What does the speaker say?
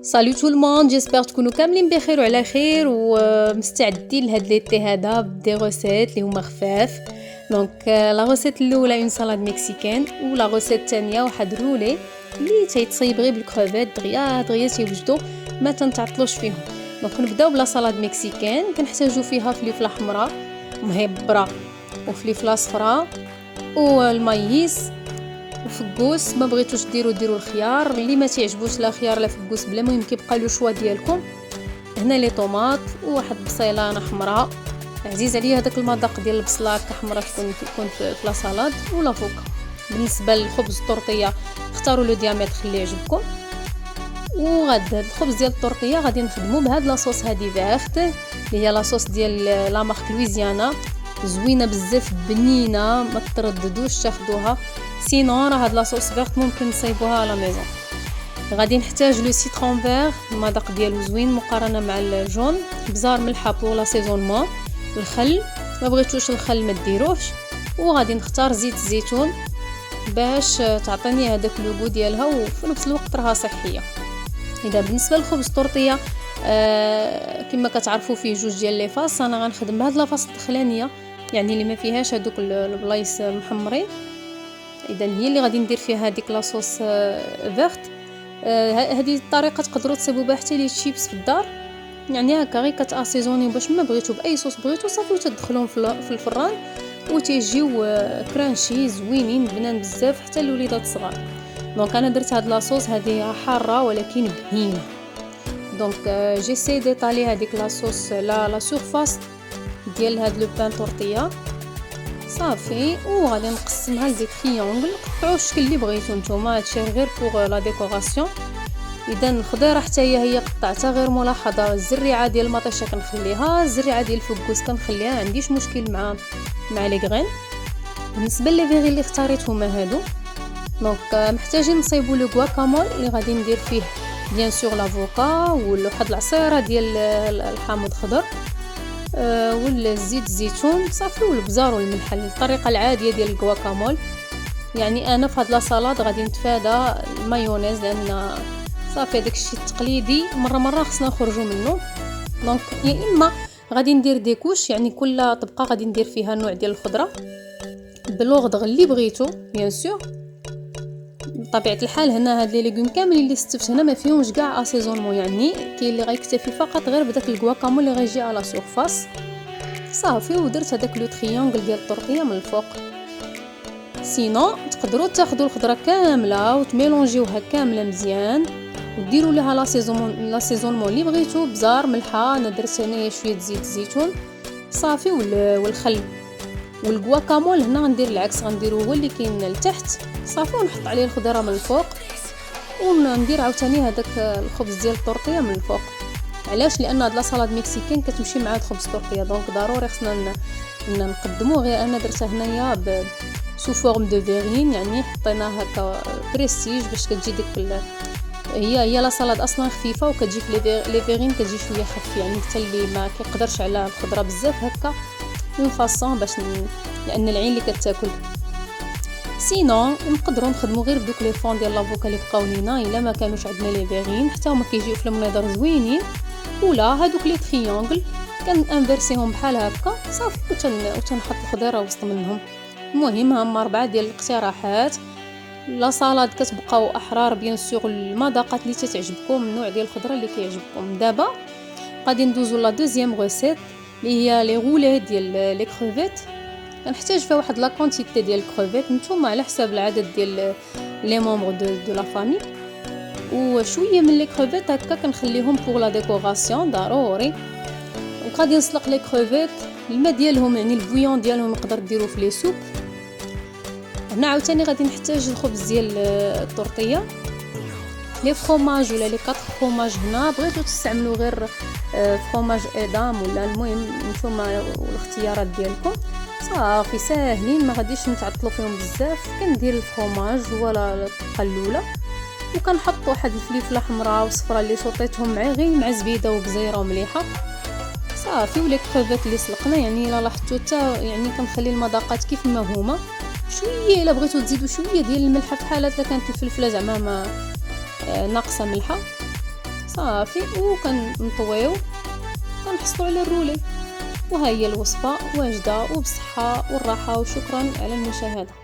سالو تو الموند، جيسبر تكونوا كاملين بخير وعلى خير ومستعدين لهاد ليتي هذا بدي غوسيت اللي هما خفاف. دونك لا غوسيت الاولى اون سالاد مكسيكان، ولا غوسيت الثانيه واحد رولي اللي تيتصايب غير بالكروفيت دغيا تيوجدوا ما تنتعطلوش فيهم. دونك نبداو بلا سالاد مكسيكان. كنحتاجو فيها فلفله حمراء مهبره وفلفله صفراء والمايس وفقوس. ما بغيتوش ديروا الخيار، اللي ما تعجبوش لا خيار لا فقوس بلا، المهم كيبقى لو شوا ديالكم. هنا لي طوماط وواحد بصيلانه حمراء، عزيز عليا هذاك المذاق ديال البصله حمراء تكون في لا سالاد ولا فوق. بالنسبه للخبز الطورطيه اختاروا لو ديامتر اللي يعجبكم. وغاد الخبز ديال الطورطيه غادي نخدمو بهاد لاصوص هادي فيرت اللي هي لاصوص ديال لا مارك لويزيانا، زوينه بزاف بنينه، ما ترددوش تاخذوها. سينون راه هاد لاصوص فيرت ممكن نصايبوها على ميزون. غادي نحتاج لو سيترون فير، المذاق ديالو زوين مقارنه مع الجون، بزار ملحه بور لا سيزونمون، الخل ما بغيتوش الخل ما ديروهش، وغادي نختار زيت الزيتون باش تعطيني هذاك لوغو ديالها وفي نفس الوقت راها صحيه. اذا بالنسبه للخبز الطورطيه كما كتعرفوا فيه جوج ديال لي فاص، انا غنخدم بهاد لاصوص الدخلانيه يعني اللي ما فيهاش هذوك البلايص محمرين. اذا هي اللي غادي ندير فيها هذيك لاصوص فيرت. هذه الطريقه تقدروا تصيبوا بها حتى لي تشيبس في الدار، يعني هكا غير كتاسيزوني باش ما بغيتو باي صوص بغيتو صافي وتدخلوهم في الفران وتيجيو كرانشي زوينين بنان بزاف حتى الوليدات الصغار. دونك انا درت هاد لاصوص هذه حاره ولكن بهينه. دونك جيسي ديطالي هذيك لاصوص لا سورفاس ديال هاد لو بان طورطيه صافي، وغادي نقسمها لدي تريونغل. قطعوا الشكل اللي بغيتو نتوما، هادشي غير بوغ لا ديكوراسيون. اذا الخضيره حتى هي قطعتها، غير ملاحظه الزريعه ديال المطيشه كنخليها، الزريعه ديال الفقوس كنخليها، ما عنديش مشكل مع لي غرين. بالنسبه لي فيغي اللي اختاريت هما هادو. دونك محتاجين نصايبوا لو غواكامول اللي غادي ندير فيه بيان سور لافوكا وواحد العصيره ديال الحامض خضر والزيت الزيتون صافي والبزار والملح، الطريقه العاديه ديال الغواكامول. يعني انا في هاد لا سالاد غادي نتفادى المايونيز لان صافي داك الشيء التقليدي مره خصنا نخرجوا منه. دونك يا اما غادي ندير ديكوش، يعني كل طبقه غادي ندير فيها نوع ديال الخضره بالوغدغ اللي بغيتو بيان سور. بطبيعه الحال هنا هاد لي ليغوم كامل اللي استفت هنا ما فيهمش كاع اسيزونمون، يعني كاين اللي غيكتفي فقط غير بداك الغواكامول اللي غيجي على سورفاس صافي. ودرت هذاك لو تريونغل ديال الطورطيه من الفوق. سينو تقدروا تاخذوا الخضره كامله وتميلونجيوها كامله مزيان وديروا لها لا سيزونمون اللي بغيتو، بزار ملحه، انا درت هنايا شويه زيت الزيتون صافي والخل. والغواكامول هنا غندير العكس، غنديرو هو اللي كاين لتحت صافي ونحط عليه الخضره من الفوق، وندير عاوتاني هذاك الخبز ديال الطورطيه من الفوق. علاش؟ لان هاد لا سالاد مكسيكان كتمشي مع الخبز الطورطيه، دونك ضروري خصنا نقدموه. غير انا درتها هنايا سو فورم دو فيرين، يعني حطيناها هكا بريستيج باش كتجي ديك هي لا سالاد اصلا خفيفه وكتجي في لي فيرين كتجي شويه خف، يعني حتى اللي ما كيقدرش على الخضره بزاف هكا اون فاصون باش لان العين اللي كتاكل. سينون نقدروا نخدموا غير بدوك لي فون ديال لافوكا اللي بقاو لينا الا ما كانوش عندنا لي فيرين، حتى هما كيجيو في المنظر زوينين. ولا هادوك لي تريونغل كنانفيرسيهم بحال هكا صافي وتنحط الخضيره وسط منهم. المهم هما 4 ديال الاقتراحات. لا سالاد كتبقاو احرار بيان سور المذاقات اللي تتعجبكم، النوع ديال الخضره اللي كيعجبكم. دابا غادي ندوزو لا دوزيام غوسيت اللي هي لي غولي ديال لي كروفيت. كنحتاج فيها واحد لا كونتيتي ديال الكروفيت نتوما على حساب العدد ديال لي مونبر دو لا فامي، وشويه من لي كروفيت هكا كنخليهم بور لا ديكوراسيون ضروري. وغادي نسلق لي كروفيت الماء ديالهم، يعني البويون ديالهم نقدر ديرو في لي سوب. هنا عاوتاني غادي نحتاج الخبز ديال الطورطيه، لي فروماج ولا لي 4 فروماج. هنا بغيتو تستعملوا غير فروماج ادام ولا المهم نتوما والاختيارات ديالكم صافي ساهلين، ما غاديش نتعطلوا فيهم بزاف. كندير الفروماج ولا الطبقه الاولى وكنحط واحد الفلفله حمراء وصفراء اللي صوطيتهم غير مع زبيده وبزيره ومليحه صافي. ولي كروفيت اللي سلقنا يعني الا لاحظتوا حتى يعني كنخلي المذاقات كيف ما هما، شويه الا بغيتو تزيدوا شويه ديال الملح في حالات الا كانت الفلفله زعما ما ناقصه ملحه صافي وكنطويو كنحصلوا على الرولي. وها هي الوصفه واجده وبصحه والراحه، وشكرا على المشاهده.